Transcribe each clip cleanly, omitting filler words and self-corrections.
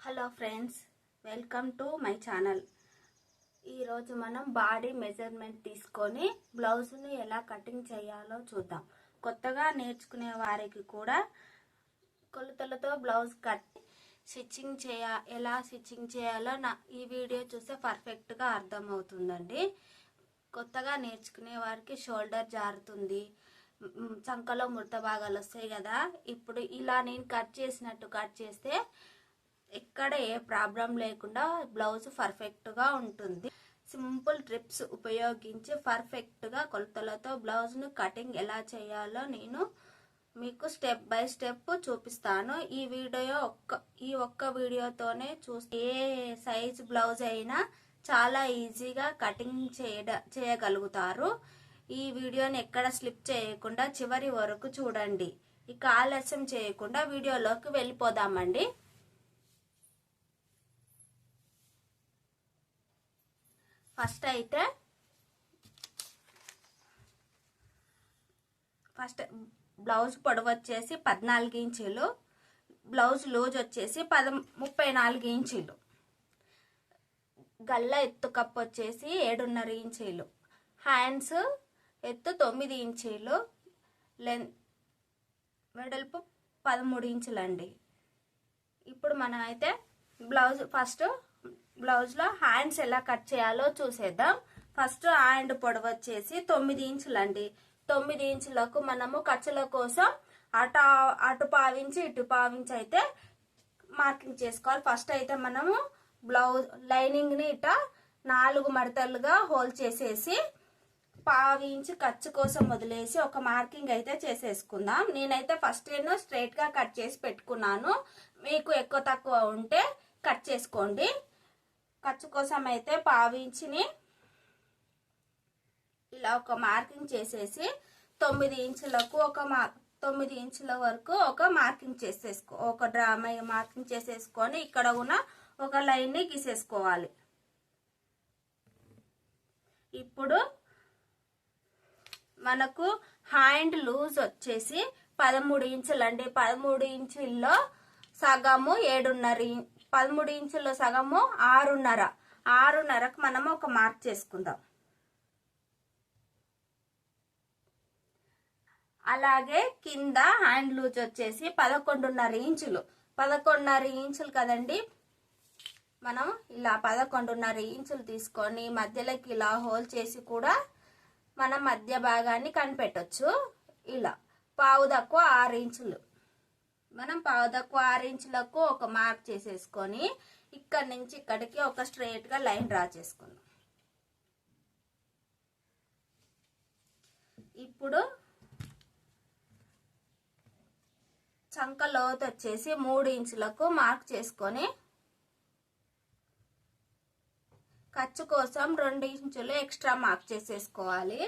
Hello friends, welcome to my channel. ఈరోజు మనం body measurement తీసుకొని బ్లౌజ్ను ఎలా కటింగ్ చేయాలో చూద్దాం. కొత్తగా నేర్చుకునే వారికి కూడా కొలతలతో బ్లౌజ్ ఎలా స్టిచ్చింగ్ చేయాలో ఈ వీడియో చూస్తే పర్ఫెక్ట్గా అర్థమవుతుందండి. కొత్తగా నేర్చుకునే వారికి షోల్డర్ జారుతుంది, చంకలో ముడత భాగాలు వస్తాయి కదా. ఇప్పుడు ఇలా నేను కట్ చేస్తే ఎక్కడ ఏ ప్రాబ్లం లేకుండా బ్లౌజ్ పర్ఫెక్ట్గా ఉంటుంది. సింపుల్ ట్రిప్స్ ఉపయోగించి పర్ఫెక్ట్గా కొలతలతో బ్లౌజ్ను కటింగ్ ఎలా చేయాలో నేను మీకు స్టెప్ బై స్టెప్ చూపిస్తాను. ఈ ఒక్క వీడియోతోనే ఏ సైజ్ బ్లౌజ్ అయినా చాలా ఈజీగా కటింగ్ చేయగలుగుతారు. ఈ వీడియోని ఎక్కడ స్లిప్ చేయకుండా చివరి వరకు చూడండి. ఇక ఆలస్యం చేయకుండా వీడియోలోకి వెళ్ళిపోదామండి. ఫస్ట్ బ్లౌజ్ పొడవు వచ్చేసి 14 ఇంచీలు, బ్లౌజ్ లూజ్ వచ్చేసి 34 ఇంచీలు, గల్ల ఎత్తు కప్పు వచ్చేసి 7.5 ఇంచీలు, హ్యాండ్స్ ఎత్తు 9 ఇంచీలు, వెడల్పు 13 ఇంచులండి. ఇప్పుడు మనం అయితే బ్లౌజ్లో హ్యాండ్స్ ఎలా కట్ చేయాలో చూసేద్దాం. ఫస్ట్ హ్యాండ్ పొడవు వచ్చేసి 9 ఇంచులండి. 9 ఇంచులకు మనము ఖర్చుల కోసం అటు పావించి ఇటు పావించి అయితే మార్కింగ్ చేసుకోవాలి. ఫస్ట్ అయితే మనము బ్లౌజ్ లైనింగ్ని ఇట 4 మడతలుగా హోల్ చేసేసి పావించి ఖర్చు కోసం వదిలేసి ఒక మార్కింగ్ అయితే చేసేసుకుందాం. నేనైతే ఫస్ట్ స్ట్రైట్ గా కట్ చేసి పెట్టుకున్నాను. మీకు ఎక్కువ తక్కువ ఉంటే కట్ చేసుకోండి. ఖర్చు కోసం అయితే పావించిని ఇలా ఒక మార్కింగ్ చేసేసి 9 ఇంచులకు 9 ఇంచుల వరకు ఒక మార్కింగ్ మార్కింగ్ చేసేసుకొని ఇక్కడ ఉన్న ఒక లైన్ ని గీసేసుకోవాలి. ఇప్పుడు మనకు హ్యాండ్ లూజ్ వచ్చేసి 13 ఇంచులండి. 13 ఇంచుల్లో సగము 7.5, 13 ఇంచుల్లో సగము 6.5. 6.5కు మనము ఒక మార్క్ చేసుకుందాం. అలాగే కింద హ్యాండ్ లూజ్ వచ్చేసి 11.5 ఇంచులు. 11.5 ఇంచులు కదండి. మనం ఇలా 11.5 ఇంచులు తీసుకొని మధ్యలోకి ఇలా హోల్ చేసి కూడా మనం మధ్య భాగాన్ని కనిపెట్టొచ్చు. ఇలా పావు తక్కువ 6 ఇంచులు, మనం పావు తక్కువ 6 ఇంచులకు ఒక మార్క్ చేసేసుకొని ఇక్కడి నుంచి ఇక్కడికి ఒక స్ట్రైట్ గా లైన్ డ్రా చేసుకుందాం. ఇప్పుడు చంక లోతు వచ్చేసి 3 ఇంచులకు మార్క్ చేసుకొని ఖర్చు కోసం 2 ఇంచులు ఎక్స్ట్రా మార్క్ చేసేసుకోవాలి.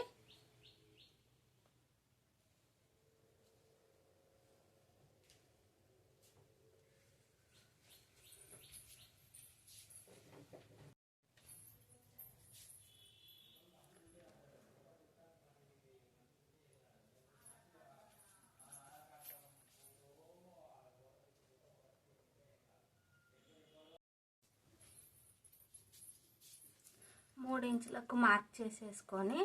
మూడు ఇంచులకు మార్క్ చేసేసుకొని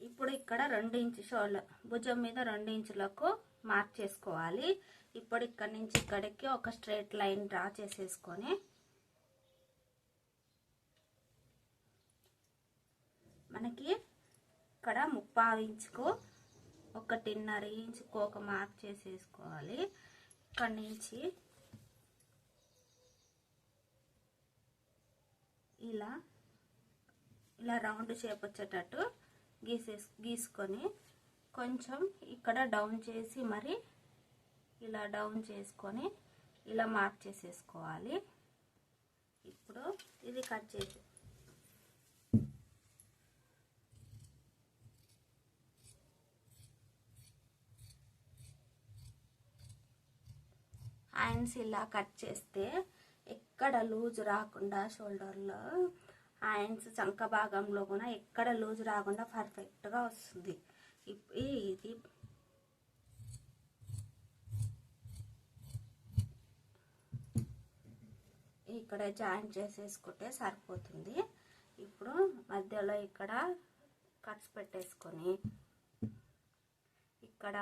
ఇప్పుడు ఇక్కడ 2 ఇంచు షోల్డర్ భుజం మీద 2 ఇంచులకు మార్క్ చేసుకోవాలి. ఇప్పుడు ఇక్కడి నుంచి ఇక్కడికి ఒక స్ట్రైట్ లైన్ డ్రా చేసేసుకొని మనకి ఇక్కడ 3/4 ఇంచుకు 1.5 ఇంచుకు ఒక మార్క్ చేసేసుకోవాలి. ఇక్కడి నుంచి ఇలా రౌండ్ షేప్ వచ్చేటట్టు గీసుకొని కొంచెం ఇక్కడ డౌన్ చేసి మరి ఇలా డౌన్ చేసుకొని ఇలా మార్క్ చేసేసుకోవాలి. ఇప్పుడు ఇది కట్ చేసి హ్యాండ్స్ ఇలా కట్ చేస్తే ఎక్కడ లూజ్ రాకుండా షోల్డర్లో హ్యాండ్స్ చంక భాగంలో కూడా ఎక్కడ లూజ్ రాకుండా పర్ఫెక్ట్గా వస్తుంది. ఇది ఇక్కడ జాయింట్ చేసేసుకుంటే సరిపోతుంది. ఇప్పుడు మధ్యలో ఇక్కడ కట్స్ పెట్టేసుకొని ఇక్కడ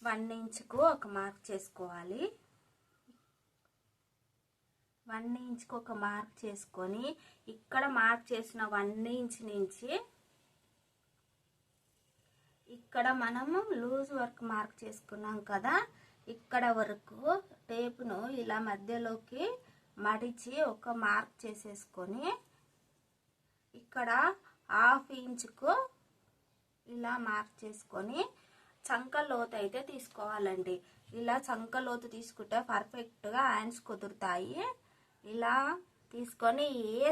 1 ఇంచుకు ఒక మార్క్ చేసుకోవాలి. 1 ఇంచుకు ఒక మార్క్ చేసుకొని ఇక్కడ మార్క్ చేసిన 1 ఇంచ్ నుంచి ఇక్కడ మనము లూజ్ వర్క్ మార్క్ చేసుకున్నాం కదా, ఇక్కడ వరకు టేపును ఇలా మధ్యలోకి మడిచి ఒక మార్క్ చేసేసుకొని ఇక్కడ 1/2 ఇంచుకు ఇలా మార్క్ చేసుకొని చంక లోతు అయితే తీసుకోవాలండి. ఇలా చంక లోతు తీసుకుంటే పర్ఫెక్ట్గా హ్యాండ్స్ కుదురుతాయి. ఇలా తీసుకొని ఏ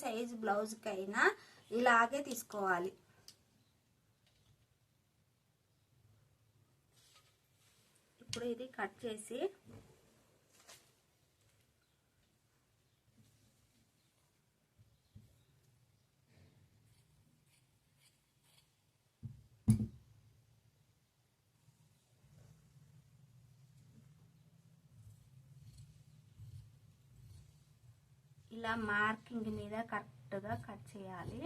సైజ్ బ్లౌజ్కైనా ఇలాగే తీసుకోవాలి. ఇప్పుడు ఇది కట్ చేసి ఇలా మార్కింగ్ మీద కరెక్ట్గా కట్ చేయాలి.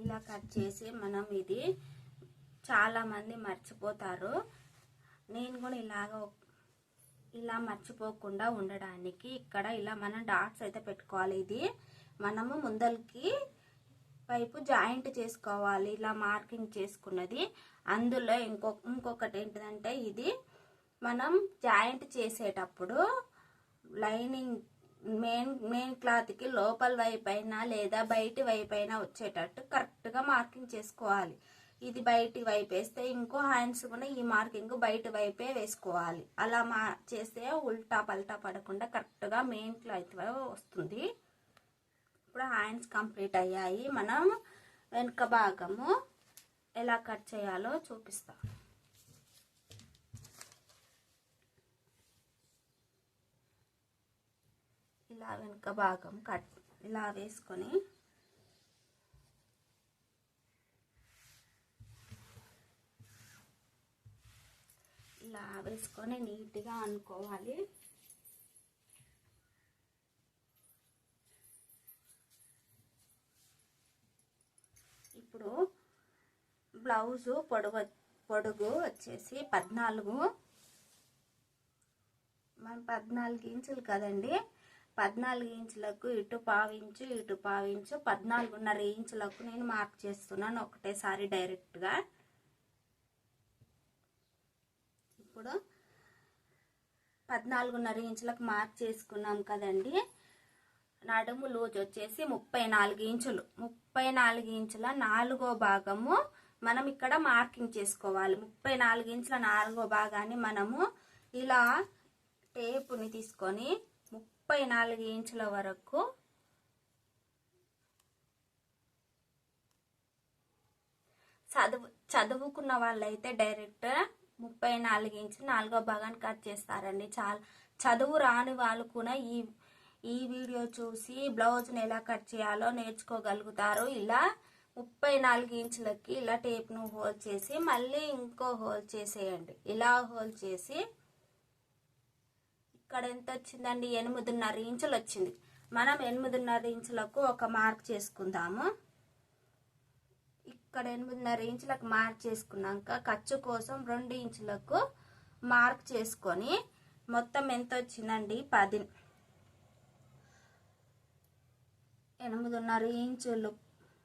ఇలా కట్ చేసి మనం ఇది చాలామంది మర్చిపోతారు. నేను కూడా ఇలా మర్చిపోకుండా ఉండడానికి ఇక్కడ ఇలా మనం డాట్స్ అయితే పెట్టుకోవాలి. ఇది మనము ముందలకి వైపు జాయింట్ చేసుకోవాలి. ఇలా మార్కింగ్ చేసుకున్నది అందులో ఇంకొకటి ఏంటిదంటే, ఇది మనం జాయింట్ చేసేటప్పుడు లైనింగ్ మెయిన్ క్లాత్కి లోపల వైపు అయినా లేదా బయటి వైపు అయినా వచ్చేటట్టు కరెక్ట్గా మార్కింగ్ చేసుకోవాలి. ఇది బయటి వైపు వేస్తే ఇంకో హ్యాండ్స్ కూడా ఈ మార్కింగ్ బయటి వైపే వేసుకోవాలి. అలా చేస్తే ఉల్టా పల్టా పడకుండా కరెక్ట్గా మెయిన్ క్లాత్ వస్తుంది. ఇప్పుడు హ్యాండ్స్ కంప్లీట్ అయ్యాయి. మనం వెనుక భాగము ఎలా కట్ చేయాలో చూపిస్తాం. ఇలా వెనుక భాగం ఇలా వేసుకొని ఇలా వేసుకొని నీట్గా అనుకోవాలి. ఇప్పుడు బ్లౌజు పొడుగు వచ్చేసి 14. మనం 14 ఇంచులు కదండి. 14 ఇంచులకు ఇటు 1/2 ఇంచు ఇటు 1/2 ఇంచు 14.5 ఇంచులకు నేను మార్క్ చేస్తున్నాను ఒకటేసారి డైరెక్ట్గా. ఇప్పుడు 14.5 ఇంచులకు మార్క్ చేసుకున్నాం కదండి. నడుము లూజ్ వచ్చేసి 34 ఇంచులు. 34 ఇంచుల 4వ భాగము మనం ఇక్కడ మార్కింగ్ చేసుకోవాలి. 34 ఇంచుల 4వ భాగాన్ని మనము ఇలా టేపుని తీసుకొని 34 ఇంచుల వరకు చదువుకున్న వాళ్ళైతే డైరెక్ట్ 34 ఇంచులు 4వ భాగాన్ని కట్ చేస్తారండి. చాలా చదువు రాని వాళ్ళు కూడా ఈ వీడియో చూసి బ్లౌజ్ని ఎలా కట్ చేయాలో నేర్చుకోగలుగుతారు. ఇలా 34 ఇంచులకి ఇలా టేప్ను హోల్ చేసి మళ్ళీ ఇంకో హోల్ చేసేయండి. ఇలా హోల్ చేసి ఇక్కడ ఎంత వచ్చిందండి? 8.5 ఇంచులు వచ్చింది. మనం 8.5 ఇంచులకు ఒక మార్క్ చేసుకుందాము. ఇక్కడ 8.5 ఇంచులకు మార్క్ చేసుకున్నాక ఖర్చు కోసం 2 ఇంచులకు మార్క్ చేసుకొని మొత్తం ఎంత వచ్చిందండి? 8.5 ఇంచులు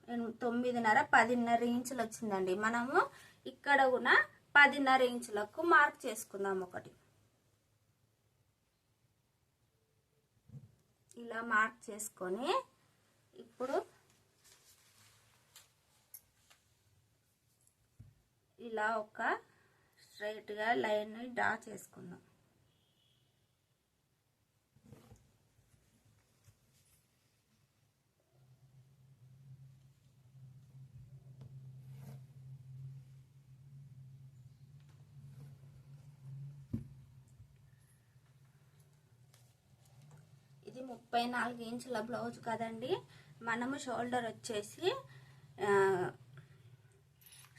9.5 10.5 ఇంచులు వచ్చిందండి. మనము ఇక్కడ కూడా 10.5 ఇంచులకు మార్క్ చేసుకుందాం. ఒకటి ఇలా మార్క్ చేసుకొని ఇప్పుడు ఇలా ఒక స్ట్రైట్గా లైన్ డ్రా చేసుకుందాం. ఇది 34 ఇంచుల బ్లౌజ్ కదండి. మనము షోల్డర్ వచ్చేసి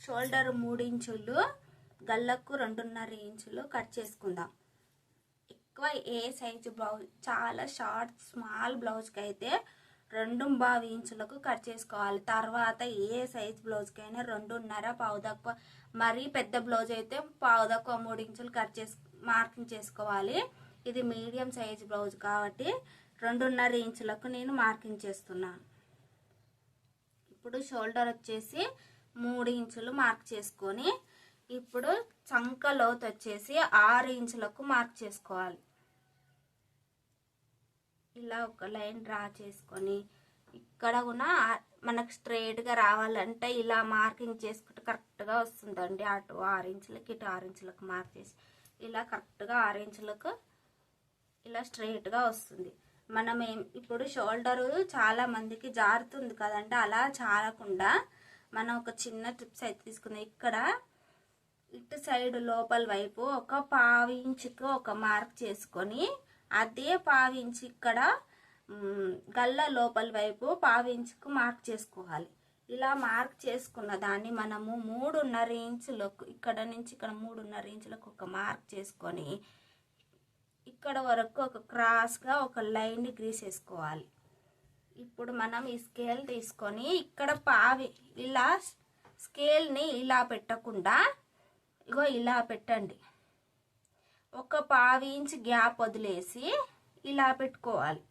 షోల్డర్ 3 ఇంచులు గల్లకు 2.5 ఇంచులు కట్ చేసుకుందాం. ఎక్కువ ఏ సైజు బ్లౌజ్, చాలా షార్ట్ స్మాల్ బ్లౌజ్కి అయితే 2.25 ఇంచులకు కట్ చేసుకోవాలి. తర్వాత ఏ సైజ్ బ్లౌజ్కైనా 2.5 పావు తక్కువ, మరీ పెద్ద బ్లౌజ్ అయితే పావు తక్కువ 3 ఇంచులు కట్ చేసి మార్కింగ్ చేసుకోవాలి. ఇది మీడియం సైజ్ బ్లౌజ్ కాబట్టి 2.5 ఇంచులకు నేను మార్కింగ్ చేస్తున్నాను. ఇప్పుడు షోల్డర్ వచ్చేసి 3 ఇంచులు మార్క్ చేసుకొని, ఇప్పుడు చంక లోతు వచ్చేసి 6 ఇంచులకు మార్క్ చేసుకోవాలి. ఇలా ఒక లైన్ డ్రా చేసుకొని, ఇక్కడ కూడా మనకు స్ట్రైట్గా రావాలంటే ఇలా మార్కింగ్ చేసుకుంటే కరెక్ట్గా వస్తుందండి. అటు 6 ఇంచులకి ఇటు 6 ఇంచులకు మార్క్ చేసి ఇలా కరెక్ట్గా 6 ఇంచులకు ఇలా స్ట్రైట్గా వస్తుంది. మనం ఇప్పుడు షోల్డరు చాలా మందికి జారుతుంది కదండి, అలా జారకుండా మనం ఒక చిన్న టిప్స్ అయితే తీసుకుందాం. ఇక్కడ ఇటు సైడ్ లోపల వైపు ఒక పావు ఇంచుకు ఒక మార్క్ చేసుకొని, అదే పావు ఇంచు ఇక్కడ గల్ల లోపల వైపు పావు ఇంచుకు మార్క్ చేసుకోవాలి. ఇలా మార్క్ చేసుకున్న దాన్ని మనము 3.5 ఇంచులకు, ఇక్కడ నుంచి ఇక్కడ 3.5 ఇంచులకు ఒక మార్క్ చేసుకొని, ఇక్కడ వరకు ఒక క్రాస్గా ఒక లైన్ని గీసేసుకోవాలి. ఇప్పుడు మనం ఈ స్కేల్ తీసుకొని ఇక్కడ ఇలా స్కేల్ని ఇలా పెట్టకుండా ఇగో ఇలా పెట్టండి. ఒక పావు ఇంచు గ్యాప్ వదిలేసి ఇలా పెట్టుకోవాలి.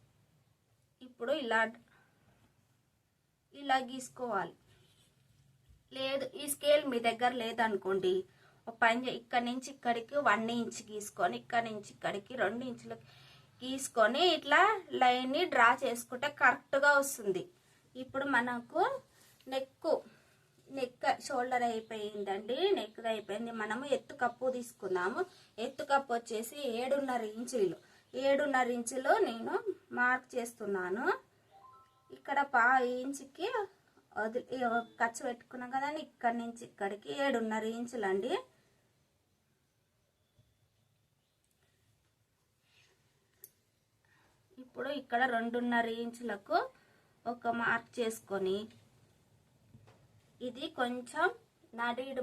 ఇప్పుడు ఇలా గీసుకోవాలి. లేదు ఈ స్కేల్ మీ దగ్గర లేదనుకోండి, ఒక పని ఇక్కడి నుంచి ఇక్కడికి 1 ఇంచ్ గీసుకొని, ఇక్కడి నుంచి ఇక్కడికి 2 ఇంచులు గీసుకొని ఇట్లా లైన్ని డ్రా చేసుకుంటే కరెక్ట్గా వస్తుంది. ఇప్పుడు మనకు నెక్ షోల్డర్ అయిపోయిందండి, నెక్ అయిపోయింది. మనము ఎత్తు కప్పు తీసుకుందాము. ఎత్తు కప్పు వచ్చేసి 7.5 ఇంచులు. 7.5 ఇంచులు నేను మార్క్ చేస్తున్నాను. ఇక్కడ పావు ఇంచుకి ఖర్చు పెట్టుకున్నాం కదండి, ఇక్కడి నుంచి ఇక్కడికి 7.5 ఇంచులు అండి. ఇప్పుడు ఇక్కడ 2.5 ఇంచులకు ఒక మార్క్ చేసుకొని, ఇది కొంచెం నడిడు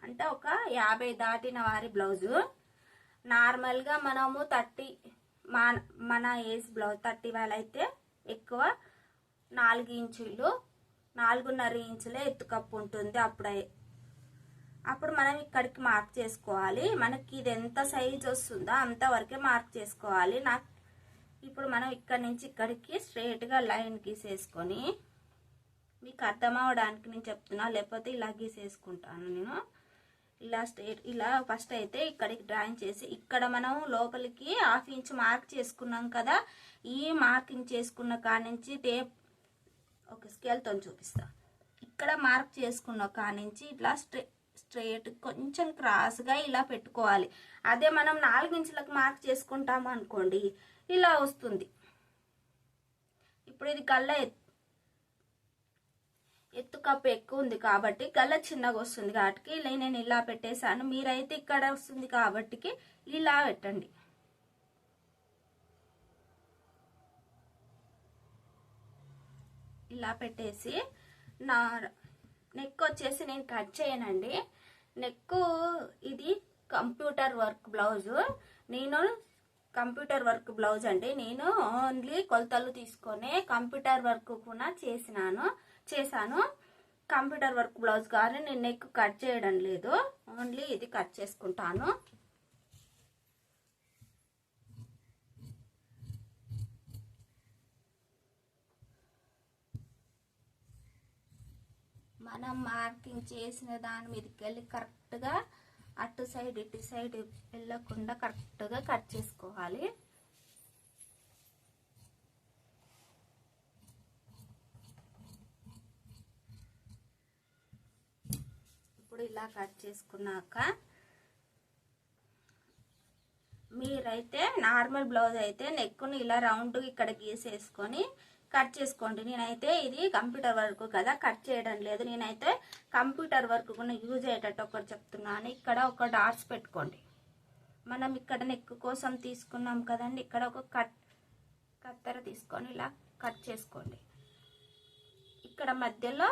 అంటే ఒక 50 దాటిన వారి బ్లౌజు. నార్మల్గా మనము 30 మన ఏజ్ బ్లౌజ్ 30 వాళ్ళైతే ఎక్కువ 4 ఇంచులు 4.5 ఇంచులే ఎత్తుకప్పు ఉంటుంది. అప్పుడు మనం ఇక్కడికి మార్క్ చేసుకోవాలి. మనకి ఇది ఎంత సైజ్ వస్తుందో అంతవరకే మార్క్ చేసుకోవాలి. ఇప్పుడు మనం ఇక్కడి నుంచి ఇక్కడికి స్ట్రైట్గా లైన్ గీసేసుకొని, మీకు అర్థం అవడానికి నేను చెప్తున్నా, లేకపోతే ఇలా గీసేసుకుంటాను నేను. ఇలా ఫస్ట్ అయితే ఇక్కడికి డ్రాయింగ్ చేసి, ఇక్కడ మనం లోపలికి 1/2 ఇంచ్ మార్క్ చేసుకున్నాం కదా, ఈ మార్కింగ్ చేసుకున్న కానించి టేప్ ఒక స్కేల్తో చూపిస్తా. ఇక్కడ మార్క్ చేసుకున్న కానించి ఇట్లా స్ట్రైట్ కొంచెం క్రాస్గా ఇలా పెట్టుకోవాలి. అదే మనం 4 ఇంచులకు మార్క్ చేసుకుంటాము అనుకోండి, ఇలా వస్తుంది. ఇప్పుడు ఇది గల్ల ఎత్తు కప్పు ఎక్కువ ఉంది కాబట్టి గల్ల చిన్నగా వస్తుంది కాబట్టి నేను ఇలా పెట్టేశాను. మీరైతే ఇక్కడ వస్తుంది కాబట్టి ఇలా పెట్టండి. ఇలా పెట్టేసి నెక్ వచ్చేసి నేను కట్ చేయనండి. నెక్ ఇది computer work blouse. Computer work blouse అండి. నేను ఓన్లీ కొలతలు తీసుకొని కంప్యూటర్ వర్క్ కూడా చేశాను. కంప్యూటర్ వర్క్ బ్లౌజ్ కానీ నేను నెక్ కట్ చేయడం లేదు, ఓన్లీ ఇది కట్ చేసుకుంటాను. మనం మార్కింగ్ చేసిన దాని మీదకి వెళ్ళి కరెక్ట్గా అటు సైడ్ ఇటు సైడ్ వెళ్ళకుండా కరెక్ట్గా కట్ చేసుకోవాలి. ఇప్పుడు ఇలా కట్ చేసుకున్నాక మీరైతే నార్మల్ బ్లౌజ్ అయితే నెక్ను ఇలా రౌండ్ ఇక్కడ గీసేసుకొని కట్ చేసుకోండి. నేనైతే ఇది కంప్యూటర్ వర్క్ కదా, కట్ చేయడం లేదు. నేనైతే కంప్యూటర్ వర్క్ కూడా యూజ్ అయ్యేటట్టు ఒకటి చెప్తున్నాను. ఇక్కడ ఒక డాట్స్ పెట్టుకోండి. మనం ఇక్కడ నెక్ కోసం తీసుకున్నాం కదండి, ఇక్కడ ఒక కత్తెర తీసుకొని ఇలా కట్ చేసుకోండి. ఇక్కడ మధ్యలో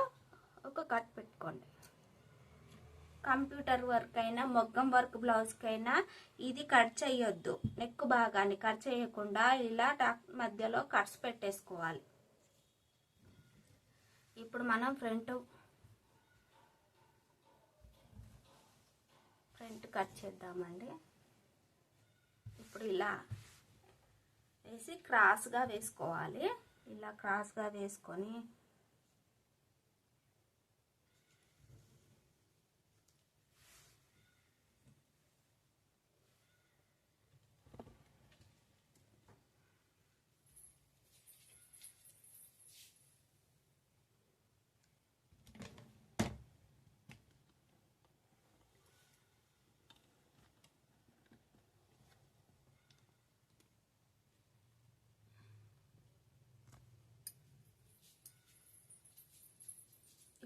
ఒక కట్ పెట్టుకోండి. కంప్యూటర్ వర్క్ అయినా మొగ్గం వర్క్ బ్లౌజ్కైనా ఇది కట్ చేయొద్దు. నెక్ భాగాన్ని కట్ చేయకుండా ఇలా టాక్ మధ్యలో కట్స్ పెట్టేసుకోవాలి. ఇప్పుడు మనం ఫ్రంట్ కట్ చేద్దామండి. ఇప్పుడు ఇలా వేసి క్రాస్గా వేసుకోవాలి. ఇలా క్రాస్గా వేసుకొని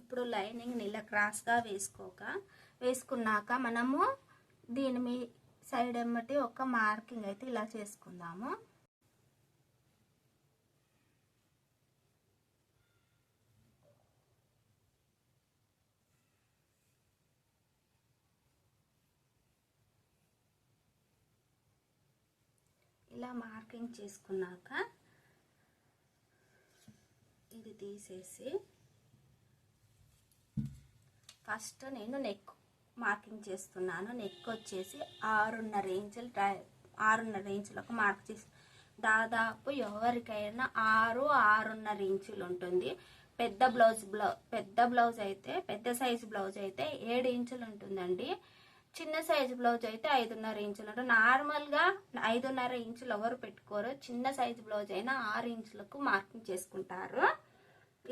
ఇప్పుడు లైనింగ్ని ఇలా క్రాస్గా వేసుకున్నాక మనము దీని మీ సైడ్ ఎమ్మటి ఒక మార్కింగ్ అయితే ఇలా చేసుకుందాము. ఇలా మార్కింగ్ చేసుకున్నాక ఇది తీసేసి ఫస్ట్ నేను నెక్ మార్కింగ్ చేస్తున్నాను. నెక్ వచ్చేసి 6.5 ఇంచులకు మార్క్ చేసి, దాదాపు ఎవరికైనా 6-6.5 ఇంచులు ఉంటుంది. పెద్ద సైజు బ్లౌజ్ అయితే 7 ఇంచులు ఉంటుందండి. చిన్న సైజు బ్లౌజ్ అయితే 5.5 ఇంచులు ఉంటుంది. నార్మల్గా 5.5 ఇంచులు ఎవరు పెట్టుకోరు. చిన్న సైజు బ్లౌజ్ అయినా 6 ఇంచులకు మార్కింగ్ చేసుకుంటారు.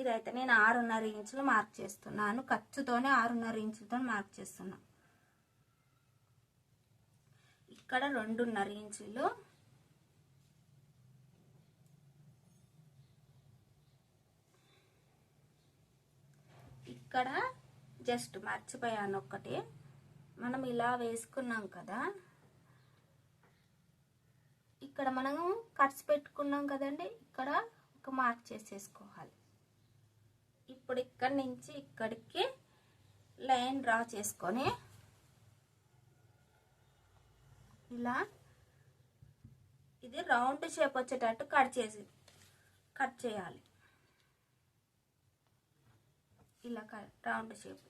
ఇదైతే నేను 6.5 ఇంచులు మార్క్ చేస్తున్నాను. ఖర్చుతోనే 6.5 ఇంచులతో మార్క్ చేస్తున్నాను. ఇక్కడ 2.5 ఇంచులు, ఇక్కడ జస్ట్ మర్చిపోయాను ఒకటి. మనం ఇలా వేసుకున్నాం కదా, ఇక్కడ మనం కట్స్ పెట్టుకున్నాం కదండి, ఇక్కడ ఒక మార్క్ చేసేసుకోవాలి. ఇప్పుడు ఇక్కడి నుంచి ఇక్కడికి లైన్ డ్రా చేసుకొని ఇలా ఇది రౌండ్ షేప్ వచ్చేటట్టు కట్ చేయాలి. ఇలా రౌండ్ షేప్.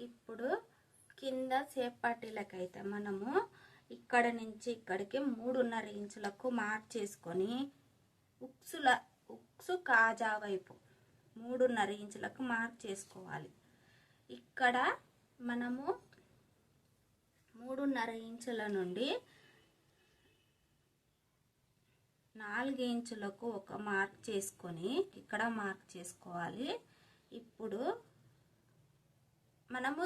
ఇప్పుడు కింద షేప్ పట్టీలకైతే మనము ఇక్కడ నుంచి ఇక్కడికి 3.5 ఇంచులకు మార్క్ చేసుకొని ఉక్సు కాజా వైపు 3.5 ఇంచులకు మార్క్ చేసుకోవాలి. ఇక్కడ మనము 3.5 ఇంచుల నుండి 4 ఇంచులకు ఒక మార్క్ చేసుకొని ఇక్కడ మార్క్ చేసుకోవాలి. ఇప్పుడు మనము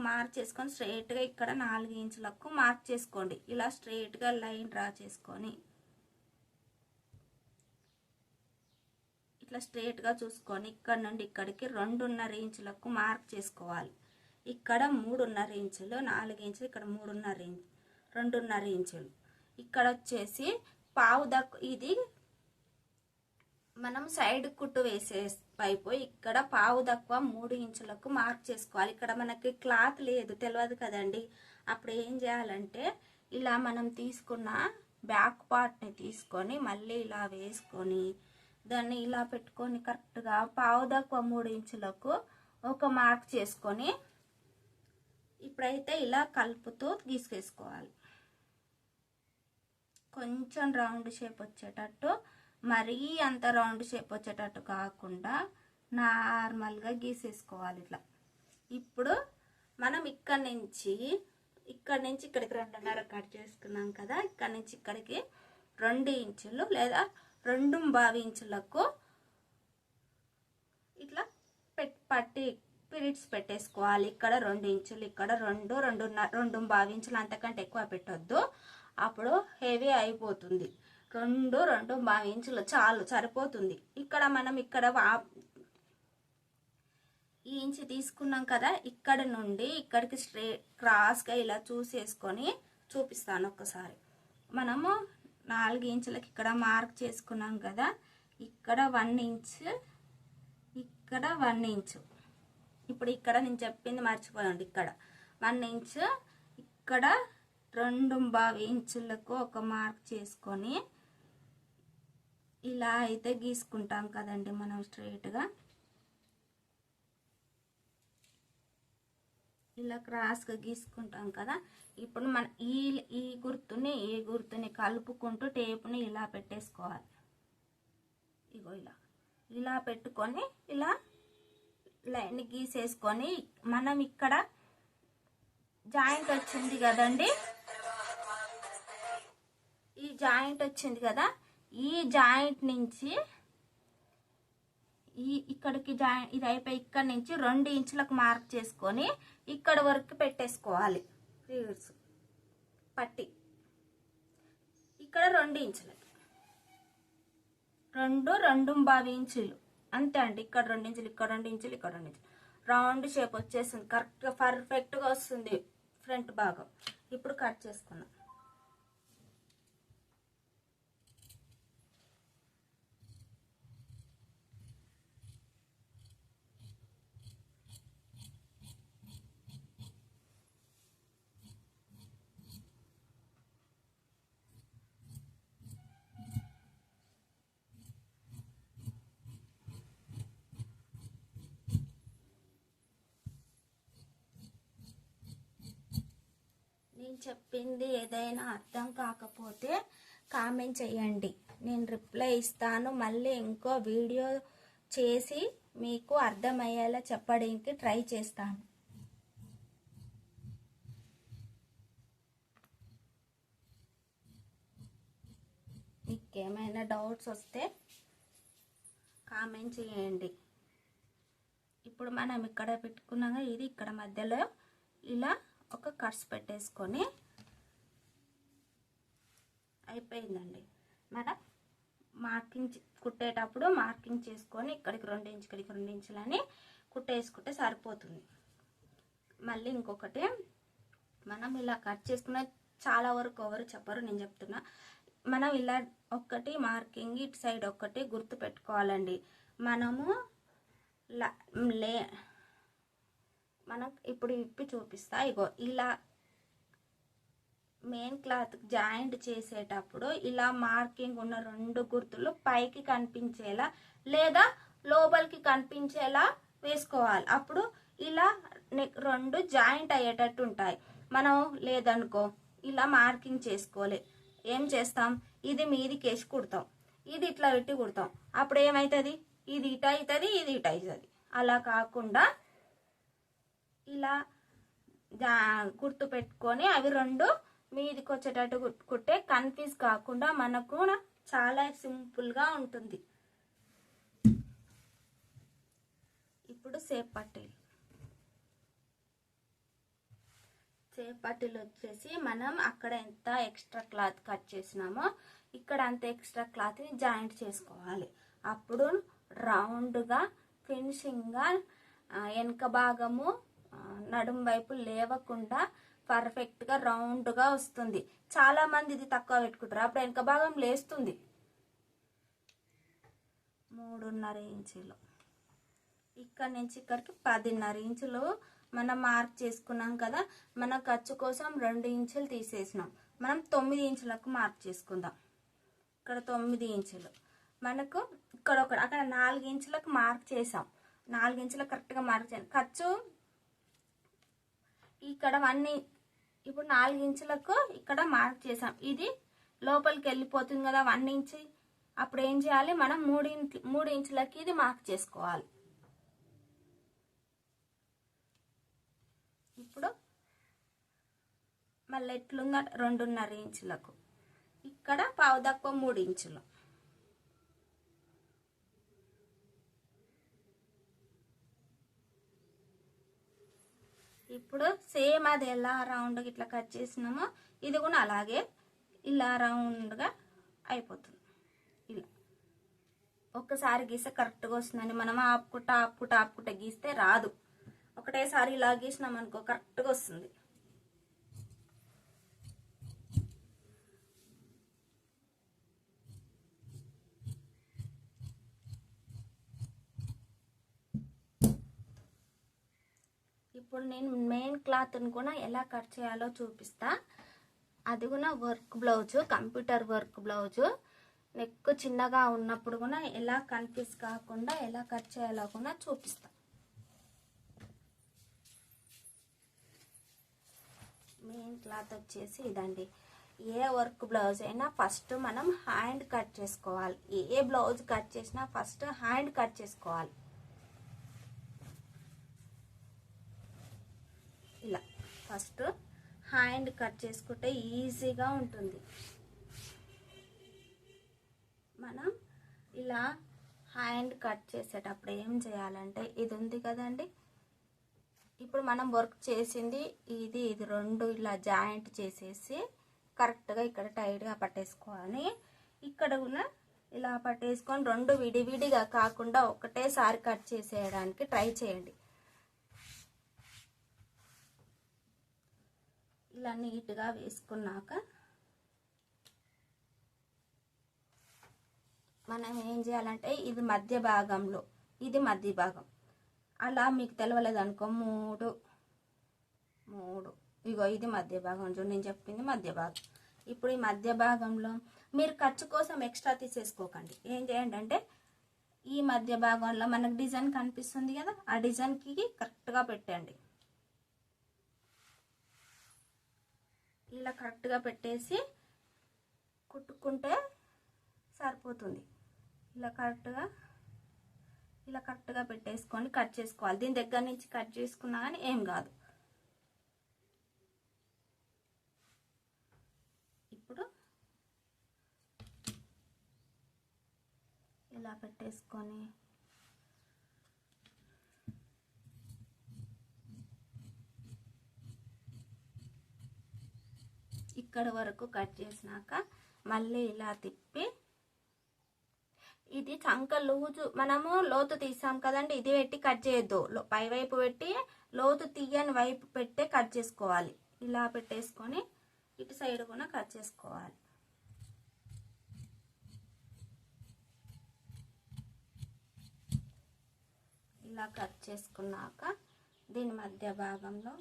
మార్క్ చేసుకొని స్ట్రైట్గా ఇక్కడ 4 ఇంచులకు మార్క్ చేసుకోండి. ఇలా స్ట్రైట్గా లైన్ డ్రా చేసుకొని ఇట్లా స్ట్రైట్గా చూసుకొని ఇక్కడ నుండి ఇక్కడికి 2.5 ఇంచులకు మార్క్ చేసుకోవాలి. ఇక్కడ 3.5 ఇంచులు, 4 ఇంచులు, ఇక్కడ 2.5 ఇంచులు. ఇక్కడ వచ్చేసి ఇది మనం సైడ్ కుట్టు వేసే వైపు ఇక్కడ పావు తక్కువ 3 ఇంచులకు మార్క్ చేసుకోవాలి. ఇక్కడ మనకి క్లాత్ లేదు, తెలియదు కదండి. అప్పుడు ఏం చేయాలంటే ఇలా మనం తీసుకున్న బ్యాక్ పార్ట్ని తీసుకొని మళ్ళీ ఇలా వేసుకొని దాన్ని ఇలా పెట్టుకొని కరెక్ట్గా పావు తక్కువ 3 ఇంచులకు ఒక మార్క్ చేసుకొని ఇప్పుడైతే ఇలా కలుపుతూ గీసుకేసుకోవాలి. కొంచెం రౌండ్ షేప్ వచ్చేటట్టు, మరీ అంత రౌండ్ షేప్ వచ్చేటట్టు కాకుండా నార్మల్గా గీసేసుకోవాలి ఇట్లా. ఇప్పుడు మనం ఇక్కడి నుంచి ఇక్కడికి 2.5 కట్ చేసుకున్నాం కదా, ఇక్కడి నుంచి ఇక్కడికి 2 ఇంచులు లేదా 2.25 ఇంచులకు ఇట్లా పట్టి పిరిట్స్ పెట్టేసుకోవాలి. ఇక్కడ 2 ఇంచులు, ఇక్కడ 2.25 ఇంచులు, అంతకంటే ఎక్కువ పెట్టొద్దు, అప్పుడు హెవీ అయిపోతుంది. 2.25 ఇంచులు చాలు, సరిపోతుంది. ఇక్కడ మనం ఈ ఇంచు తీసుకున్నాం కదా, ఇక్కడ నుండి ఇక్కడికి క్రాస్గా ఇలా చూసేసుకొని చూపిస్తాను ఒక్కసారి. మనము 4 ఇంచులకి ఇక్కడ మార్క్ చేసుకున్నాం కదా, ఇక్కడ 1 ఇంచు, ఇక్కడ 1 ఇంచు. ఇప్పుడు ఇక్కడ నేను చెప్పింది మర్చిపోయండి, ఇక్కడ 1 ఇంచు ఇక్కడ 2.5 ఇంచులకు ఒక మార్క్ చేసుకొని ఇలా అయితే గీసుకుంటాం కదండి మనం స్ట్రైట్గా. ఇలా క్రాస్గా గీసుకుంటాం కదా. ఇప్పుడు మన ఈ గుర్తుని కలుపుకుంటూ టేపుని ఇలా పెట్టేసుకోవాలి. ఇగో ఇలా పెట్టుకొని ఇలా లైన్ గీసేసుకొని మనం ఇక్కడ జాయింట్ వచ్చింది కదండి, ఈ జాయింట్ వచ్చింది కదా, ఈ జాయింట్ నుంచి ఇక్కడికి జాయింట్ ఇది అయిపోయి ఇక్కడ నుంచి 2 ఇంచులకు మార్క్ చేసుకొని ఇక్కడ వరకు పెట్టేసుకోవాలి. రివర్స్ పట్టి ఇక్కడ 2 ఇంచులకి 2.5 ఇంచులు అంతే అండి. ఇక్కడ 2 ఇంచులు, ఇక్కడ 2 ఇంచులు, ఇక్కడ 2 ఇంచులు రౌండ్ షేప్ వచ్చేసింది. కరెక్ట్గా పర్ఫెక్ట్గా వస్తుంది ఫ్రంట్ భాగం. ఇప్పుడు కట్ చేసుకుందాం. నేను చెప్పింది ఏదైనా అర్థం కాకపోతే కామెంట్ చేయండి, నేను రిప్లై ఇస్తాను. మళ్ళీ ఇంకో వీడియో చేసి మీకు అర్థమయ్యేలా చెప్పడానికి ట్రై చేస్తాను. మీకు ఏమైనా డౌట్స్ వస్తే కామెంట్ చేయండి. ఇప్పుడు మనం ఇక్కడ పెట్టుకున్నాక ఇది ఇక్కడ మధ్యలో ఇలా ఒక కట్స్ పెట్టేసుకొని అయిపోయిందండి. మనం మార్కింగ్ కుట్టేటప్పుడు మార్కింగ్ చేసుకొని ఇక్కడికి 2 ఇంచులు, ఇక్కడికి 2 ఇంచులని కుట్టేసుకుంటే సరిపోతుంది. మళ్ళీ ఇంకొకటి, మనం ఇలా కట్ చేసుకున్న చాలా వరకు ఎవరు చెప్పరు, నేను చెప్తున్నా. మనం ఇలా ఒక్కటి మార్కింగ్ ఇటు సైడ్ ఒక్కటి గుర్తు పెట్టుకోవాలండి. మనము మనం ఇప్పుడు ఇప్పి చూపిస్తా. ఇగో ఇలా మెయిన్ క్లాత్ జాయింట్ చేసేటప్పుడు ఇలా మార్కింగ్ ఉన్న 2 గుర్తులు పైకి కనిపించేలా లేదా లోపలికి కనిపించేలా వేసుకోవాలి. అప్పుడు ఇలా 2 జాయింట్ అయ్యేటట్టు ఉంటాయి. మనం లేదనుకో ఇలా మార్కింగ్ చేసుకోలే, ఏం చేస్తాం, ఇది మీదికి వేసి కుడతాం, ఇది ఇట్లా పెట్టి కుడతాం. అప్పుడు ఏమవుతుంది, ఇది ఇట అవుతుంది, ఇది ఇట అవుతుంది. అలా కాకుండా ఇలా గుర్తు పెట్టుకొని అవి 2 మీదికి వచ్చేటట్టు కుట్టే కన్ఫ్యూజ్ కాకుండా మనకు చాలా సింపుల్గా ఉంటుంది. ఇప్పుడు సేప్ పట్టీలు వచ్చేసి మనం అక్కడ ఎంత ఎక్స్ట్రా క్లాత్ కట్ చేసినామో ఇక్కడ అంత ఎక్స్ట్రా క్లాత్ని జాయింట్ చేసుకోవాలి. అప్పుడు రౌండ్గా ఫినిషింగ్గా వెనక భాగము నడుం వైపు లేవకుండా పర్ఫెక్ట్గా రౌండ్గా వస్తుంది. చాలా మంది ఇది తక్కువ పెట్టుకుంటారు, అప్పుడు వెనక భాగం లేస్తుంది. 3.5 ఇంచులు, ఇక్కడ నుంచి ఇక్కడికి 10.5 ఇంచులు మనం మార్క్ చేసుకున్నాం కదా. మన ఖర్చు కోసం 2 ఇంచులు తీసేసినాం. మనం 9 ఇంచులకు మార్క్ చేసుకుందాం. ఇక్కడ 9 ఇంచులు మనకు ఇక్కడ అక్కడ 4 ఇంచులకు మార్క్ చేసాం. 4 ఇంచులకు కరెక్ట్గా మార్క్ చేయాలి. ఖర్చు ఇక్కడ ఇప్పుడు 4 ఇంచులకు ఇక్కడ మార్క్ చేసాం. ఇది లోపలికి వెళ్ళిపోతుంది కదా 1 ఇంచు. అప్పుడు ఏం చేయాలి, మనం 3 ఇంచులకి ఇది మార్క్ చేసుకోవాలి. ఇప్పుడు మళ్ళీ ఎట్లుందో 2.5 ఇంచులకు ఇక్కడ పావు తక్కువ 3 ఇంచులు. ఇప్పుడు సేమ్ అది ఎలా రౌండ్గా ఇట్లా కట్ చేసినామో ఇది కూడా అలాగే ఇలా రౌండ్గా అయిపోతుంది. ఇలా ఒక్కసారి గీస్తే కరెక్ట్గా వస్తుందండి. మనం ఆపుకుంటా గీస్తే రాదు. ఒకటేసారి ఇలా గీసినాం అనుకో కరెక్ట్గా వస్తుంది. ఇప్పుడు నేను మెయిన్ క్లాత్ని కూడా ఎలా కట్ చేయాలో చూపిస్తా. అది కూడా work blouse, computer work blouse. Neck చిన్నగా ఉన్నప్పుడు కూడా ఎలా కన్ఫ్యూజ్ కాకుండా ఎలా కట్ చేయాలో కూడా చూపిస్తా. మెయిన్ క్లాత్ వచ్చేసి ఇదండి. ఏ వర్క్ బ్లౌజ్ అయినా ఫస్ట్ మనం హ్యాండ్ కట్ చేసుకోవాలి. ఏ బ్లౌజ్ కట్ చేసినా ఫస్ట్ హ్యాండ్ కట్ చేసుకోవాలి. ఇలా ఫస్ట్ హ్యాండ్ కట్ చేసుకుంటే ఈజీగా ఉంటుంది. మనం ఇలా హ్యాండ్ కట్ చేసేటప్పుడు ఏం చేయాలంటే, ఇది ఉంది కదండి, ఇప్పుడు మనం వర్క్ చేసింది ఇది రెండు ఇలా జాయింట్ చేసేసి కరెక్ట్గా ఇక్కడ టైట్గా పట్టేసుకోవాలి. ఇక్కడ కూడా ఇలా పట్టేసుకొని రెండు విడివిడిగా కాకుండా ఒకటేసారి కట్ చేసేయడానికి ట్రై చేయండి. ఇలా నీట్గా వేసుకున్నాక మనం ఏం చేయాలంటే, ఇది మధ్య భాగంలో, ఇది మధ్య భాగం. అలా మీకు తెలవలేదు అనుకో, మూడు ఇగో ఇది మధ్య భాగం. చూడు నేను చెప్పింది మధ్య భాగం. ఇప్పుడు ఈ మధ్య భాగంలో మీరు ఖర్చు కోసం ఎక్స్ట్రా తీసేసుకోకండి. ఏం చేయండి అంటే, ఈ మధ్య భాగంలో మనకు డిజైన్ కనిపిస్తుంది కదా, ఆ డిజైన్కి కరెక్ట్గా పెట్టండి. ఇలా కరెక్ట్గా పెట్టేసి కుట్టుకుంటే సరిపోతుంది. ఇలా కరెక్ట్గా పెట్టేసుకొని కట్ చేసుకోవాలి. దీని దగ్గర నుంచి కట్ చేసుకున్నా కానీ ఏం కాదు. ఇప్పుడు ఇలా పెట్టేసుకొని ఇక్కడ వరకు కట్ చేసినాక మళ్ళీ ఇలా తిప్పి, ఇది చంక లూజు మనము లోతు తీసాం కదండి, ఇది పెట్టి కట్ చేయొద్దు. పై వైపు పెట్టి లోతు తీయని వైపు పెట్టే కట్ చేసుకోవాలి. ఇలా పెట్టేసుకొని ఇటు సైడ్ కూడా కట్ చేసుకోవాలి. ఇలా కట్ చేసుకున్నాక దీని మధ్య భాగంలో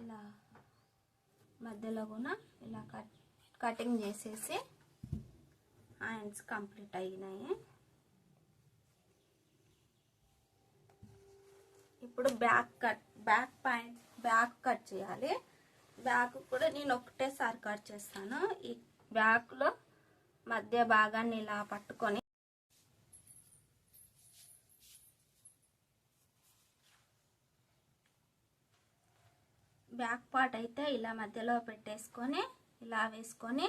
ఇలా మధ్యలో కూడా ఇలా కటింగ్ చేసేసి హ్యాండ్స్ కంప్లీట్ అయినాయి. ఇప్పుడు బ్యాక్ కట్ చేయాలి. బ్యాక్ కూడా నేను ఒకటేసారి కట్ చేస్తాను. ఈ బ్యాక్లో మధ్య భాగాన్ని ఇలా పట్టుకొని బ్యాక్ పార్ట్ అయితే ఇలా మధ్యలో పెట్టేసుకొని ఇలా వేసుకొని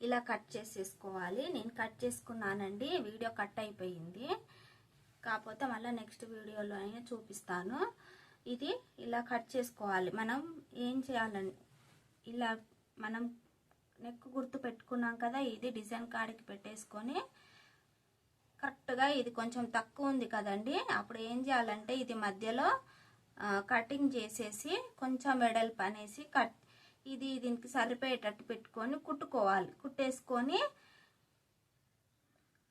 ఇలా కట్ చేసేసుకోవాలి. నేను కట్ చేసుకున్నానండి, వీడియో కట్ అయిపోయింది. కాకపోతే మళ్ళీ నెక్స్ట్ వీడియోలో అయినా చూపిస్తాను. ఇది ఇలా కట్ చేసుకోవాలి. మనం ఏం చేయాలండి, ఇలా మనం నెక్ గుర్తు పెట్టుకున్నాం కదా, ఇది డిజైన్ కాడికి పెట్టేసుకొని కరెక్ట్గా ఇది కొంచెం తక్కువ ఉంది కదండి, అప్పుడు ఏం చేయాలంటే ఇది మధ్యలో కటింగ్ చేసేసి కొంచెం వెడల్పు అనేసి ఇది దీనికి సరిపోయేటట్టు పెట్టుకొని కుట్టుకోవాలి. కుట్టేసుకొని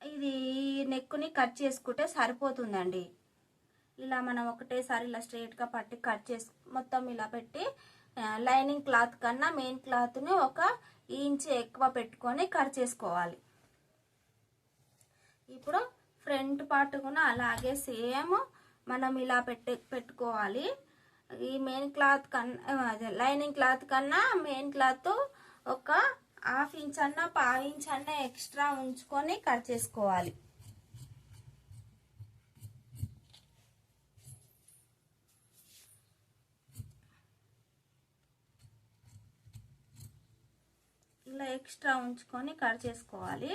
ఇది నెక్కుని కట్ చేసుకుంటే సరిపోతుందండి. ఇలా మనం ఒకటేసారి ఇలా స్ట్రైట్గా పట్టి కట్ చేసి మొత్తం ఇలా పెట్టి లైనింగ్ క్లాత్ కన్నా మెయిన్ క్లాత్ని 1 ఇంచ్ ఎక్కువ పెట్టుకొని కట్ చేసుకోవాలి. ఇప్పుడు ఫ్రంట్ పార్ట్ కూడా అలాగే సేమ్ మనం ఇలా పెట్టుకోవాలి. ఈ మెయిన్ క్లాత్ కన్నా లైనింగ్ క్లాత్ కన్నా మెయిన్ క్లాత్ 1/2 ఇంచ్ అన్నా 1/4 ఇంచ్ అన్నా ఎక్స్ట్రా ఉంచుకొని కట్ చేసుకోవాలి. ఇలా ఎక్స్ట్రా ఉంచుకొని కట్ చేసుకోవాలి.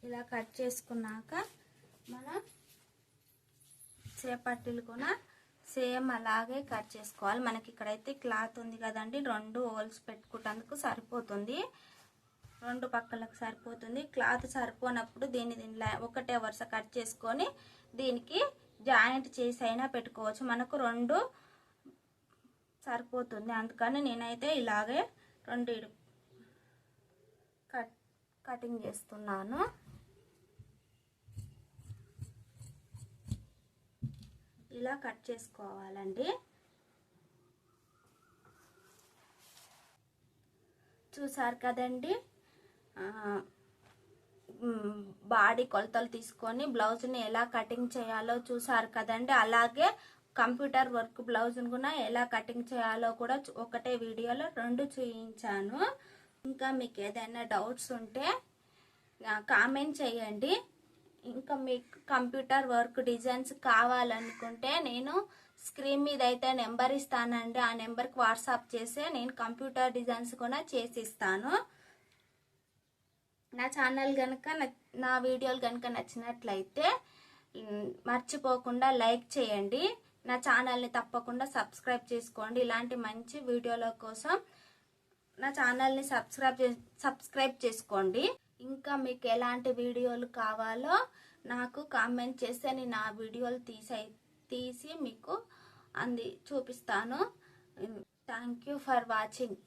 ఇలా కట్ చేసుకున్నాక మన చేపట్టీలు కూడా సేమ్ అలాగే కట్ చేసుకోవాలి. మనకి ఇక్కడైతే క్లాత్ ఉంది కదండి, 2 హోల్స్ పెట్టుకోవడానికి సరిపోతుంది. 2 పక్కలకు సరిపోతుంది. క్లాత్ సరిపోనప్పుడు దీన్ని ఒకటే వరుస కట్ చేసుకొని దీనికి జాయింట్ చేసి అయినా పెట్టుకోవచ్చు. మనకు 2 సరిపోతుంది. అందుకని నేనైతే ఇలాగే 2 కటింగ్ చేస్తున్నాను. ఇలా కట్ చేసుకోవాలండి. చూసారు కదండి, బాడీ కొలతలు తీసుకొని బ్లౌజ్ని ఎలా కటింగ్ చేయాలో చూసారు కదండి. అలాగే కంప్యూటర్ వర్క్ బ్లౌజ్ని కూడా ఎలా కటింగ్ చేయాలో కూడా ఒకటే వీడియోలో 2 చూపించాను. ఇంకా మీకు ఏదైనా డౌట్స్ ఉంటే కామెంట్ చేయండి. ఇంకా మీకు కంప్యూటర్ వర్క్ డిజైన్స్ కావాలనుకుంటే నేను స్క్రీన్ మీద అయితే నెంబర్ ఇస్తానండి. ఆ నెంబర్కి వాట్సాప్ చేస్తే నేను కంప్యూటర్ డిజైన్స్ కూడా చేసిస్తాను. నా ఛానల్ కనుక నా వీడియోలు కనుక నచ్చినట్లయితే మర్చిపోకుండా లైక్ చేయండి. నా ఛానల్ని తప్పకుండా సబ్స్క్రైబ్ చేసుకోండి. ఇలాంటి మంచి వీడియోల కోసం నా ఛానల్ని సబ్స్క్రైబ్ చేసుకోండి. ఇంకా మీకు ఎలాంటి వీడియోలు కావాలో నాకు కామెంట్ చేస్తే నేను ఆ వీడియోలు తీసి మీకు చూపిస్తాను. Thank you for watching.